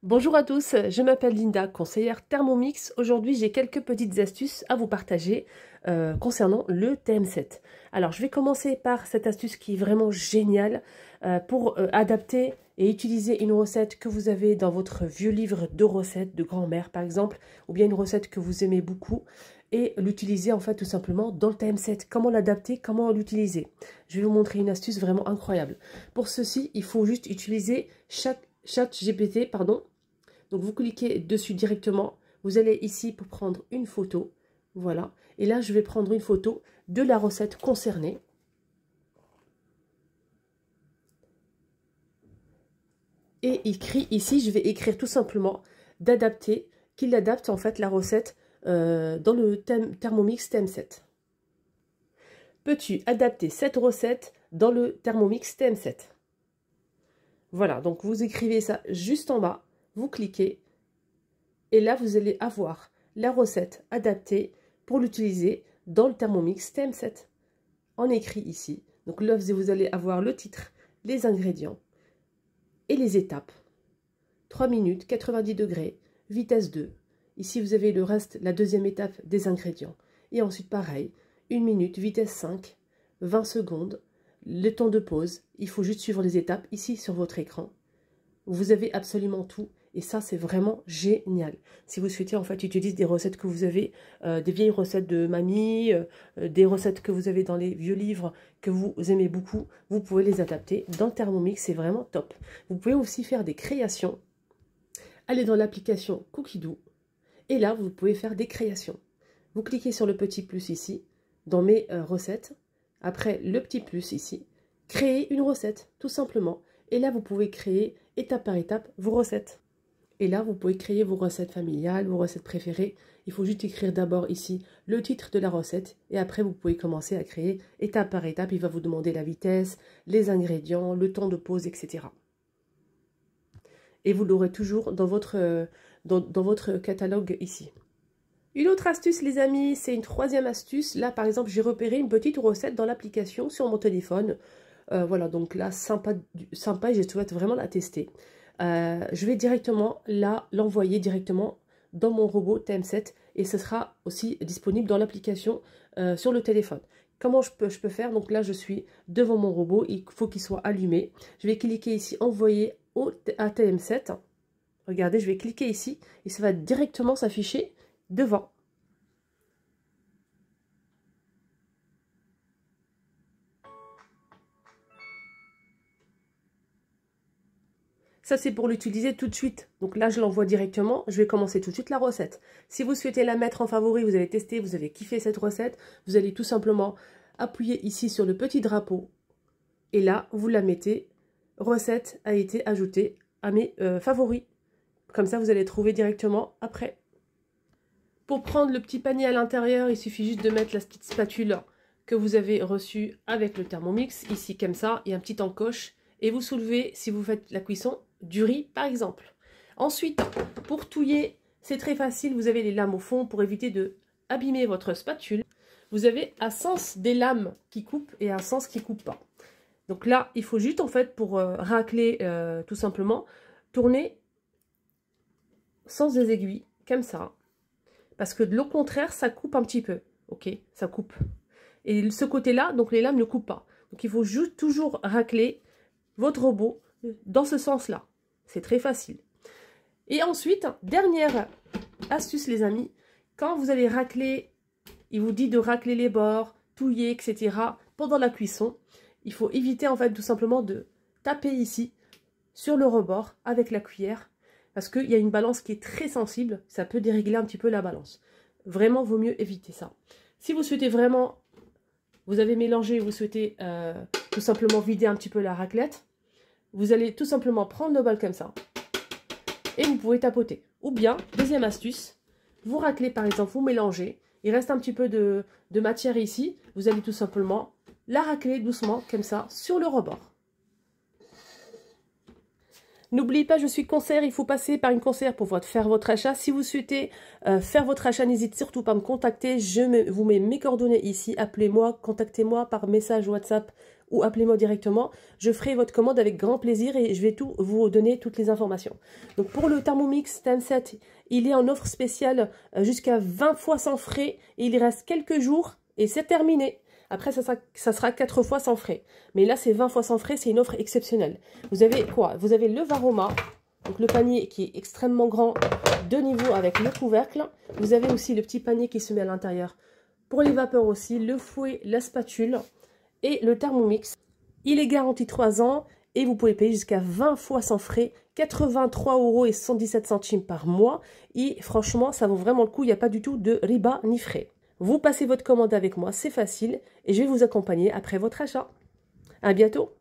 Bonjour à tous, je m'appelle Linda, conseillère Thermomix. Aujourd'hui, j'ai quelques petites astuces à vous partager concernant le TM7. Alors, je vais commencer par cette astuce qui est vraiment géniale pour adapter et utiliser une recette que vous avez dans votre vieux livre de recettes de grand-mère, par exemple, ou bien une recette que vous aimez beaucoup, et l'utiliser en fait tout simplement dans le TM7. Comment l'adapter, comment l'utiliser. Je vais vous montrer une astuce vraiment incroyable. Pour ceci, il faut juste utiliser ChatGPT, pardon. Donc vous cliquez dessus directement, vous allez ici pour prendre une photo, voilà. Et là je vais prendre une photo de la recette concernée. Et écrit ici, je vais écrire tout simplement d'adapter, qu'il adapte en fait la recette dans le Thermomix TM7. Peux-tu adapter cette recette dans le Thermomix TM7? Voilà, donc vous écrivez ça juste en bas. Vous cliquez et là vous allez avoir la recette adaptée pour l'utiliser dans le Thermomix TM7 en écrit ici. Donc là vous allez avoir le titre, les ingrédients et les étapes. 3 minutes, 90 degrés, vitesse 2. Ici vous avez le reste, la deuxième étape des ingrédients. Et ensuite pareil, 1 minute, vitesse 5, 20 secondes, le temps de pause. Il faut juste suivre les étapes ici sur votre écran. Vous avez absolument tout. Et ça, c'est vraiment génial. Si vous souhaitez en fait utiliser des recettes que vous avez, des vieilles recettes de mamie, des recettes que vous avez dans les vieux livres que vous aimez beaucoup, vous pouvez les adapter dans Thermomix, c'est vraiment top. Vous pouvez aussi faire des créations. Allez dans l'application Cookidoo et là, vous pouvez faire des créations. Vous cliquez sur le petit plus ici, dans mes recettes. Après, le petit plus ici, créer une recette, tout simplement. Et là, vous pouvez créer étape par étape vos recettes. Et là, vous pouvez créer vos recettes familiales, vos recettes préférées. Il faut juste écrire d'abord ici le titre de la recette. Et après, vous pouvez commencer à créer étape par étape. Il va vous demander la vitesse, les ingrédients, le temps de pause, etc. Et vous l'aurez toujours dans votre catalogue ici. Une autre astuce, les amis, c'est une troisième astuce. Là, par exemple, j'ai repéré une petite recette dans l'application sur mon téléphone. Voilà, donc là, sympa, et je souhaite vraiment la tester. Je vais directement l'envoyer directement dans mon robot TM7 et ce sera aussi disponible dans l'application sur le téléphone. Comment je peux faire? Donc là, je suis devant mon robot, il faut qu'il soit allumé. Je vais cliquer ici, envoyer à TM7. Regardez, je vais cliquer ici et ça va directement s'afficher devant. Ça, c'est pour l'utiliser tout de suite. Donc là, je l'envoie directement. Je vais commencer tout de suite la recette. Si vous souhaitez la mettre en favori, vous avez testé, vous avez kiffé cette recette, vous allez tout simplement appuyer ici sur le petit drapeau. Et là, vous la mettez. Recette a été ajoutée à mes favoris. Comme ça, vous allez trouver directement après. Pour prendre le petit panier à l'intérieur, il suffit juste de mettre la petite spatule que vous avez reçue avec le Thermomix. Ici, comme ça, il y a un petit encoche. Et vous soulevez, si vous faites la cuisson, du riz par exemple. Ensuite, pour touiller, c'est très facile, vous avez les lames au fond pour éviter de abîmer votre spatule. Vous avez un sens des lames qui coupent et un sens qui ne coupe pas. Donc là, il faut juste en fait pour racler tout simplement, tourner sans des aiguilles, comme ça. Parce que de l'au contraire, ça coupe un petit peu. Ok, ça coupe. Et ce côté-là, donc les lames ne coupent pas. Donc il faut juste toujours racler votre robot dans ce sens-là. C'est très facile. Et ensuite, dernière astuce les amis, quand vous allez racler, il vous dit de racler les bords, touiller, etc. pendant la cuisson, il faut éviter en fait tout simplement de taper ici sur le rebord avec la cuillère parce qu'il y a une balance qui est très sensible, ça peut dérégler un petit peu la balance. Vraiment, vaut mieux éviter ça. Si vous souhaitez vraiment, vous avez mélangé, vous souhaitez tout simplement vider un petit peu la raclette, vous allez tout simplement prendre le bol comme ça et vous pouvez tapoter. Ou bien, deuxième astuce, vous raclez par exemple, vous mélangez, il reste un petit peu de matière ici, vous allez tout simplement la racler doucement comme ça sur le rebord. N'oubliez pas, je suis conseillère, il faut passer par une conseillère pour faire votre achat. Si vous souhaitez faire votre achat, n'hésitez surtout pas à me contacter. Je vous mets mes coordonnées ici. Appelez-moi, contactez-moi par message WhatsApp ou appelez-moi directement. Je ferai votre commande avec grand plaisir et je vais tout vous donner toutes les informations. Donc pour le Thermomix TEM7, il est en offre spéciale jusqu'à 20 fois sans frais. Et il reste quelques jours et c'est terminé. Après, ça sera 4 fois sans frais. Mais là, c'est 20 fois sans frais, c'est une offre exceptionnelle. Vous avez quoi? Vous avez le Varoma, donc le panier qui est extrêmement grand, 2 niveaux avec le couvercle. Vous avez aussi le petit panier qui se met à l'intérieur. Pour les vapeurs aussi, le fouet, la spatule et le Thermomix. Il est garanti 3 ans et vous pouvez payer jusqu'à 20 fois sans frais, 83,77 € par mois. Et franchement, ça vaut vraiment le coup, il n'y a pas du tout de riba ni frais. Vous passez votre commande avec moi, c'est facile et je vais vous accompagner après votre achat. À bientôt!